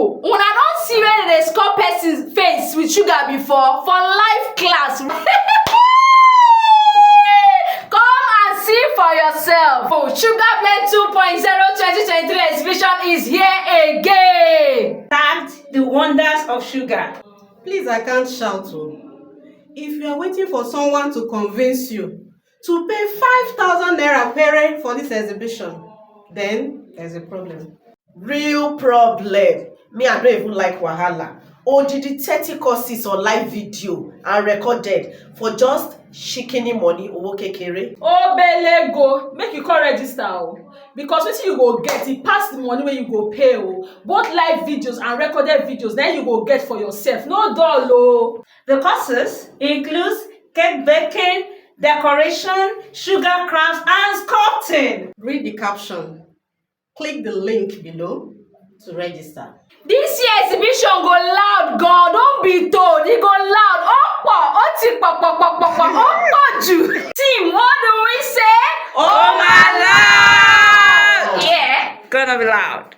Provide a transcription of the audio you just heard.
people, una don't see where they score person's face with sugar before for life class. Come and see for yourself. Oh, Sugarblend 2.0 2023 exhibition is here again. Tagged the wonders of sugar. Please, I can't shout. If you are waiting for someone to convince you to pay 5,000 naira pere for this exhibition, then there's a problem. Real problem. Me, I don't even like wahala. Odidi 30 courses on live video and recorded for just shikini money owo kekere. Obelego, make you come register because wetin you go get e pass the money wey you go pay both live videos and recorded videos then you go get for yourself, no dull The courses includes cake baking, decoration, sugar crafts and sculpting. Read the caption. Click the link below to register. This year exhibition go loud, God. Don't be told. It go loud. Team, what do we say? Oh my lord! Yeah. Gonna be loud.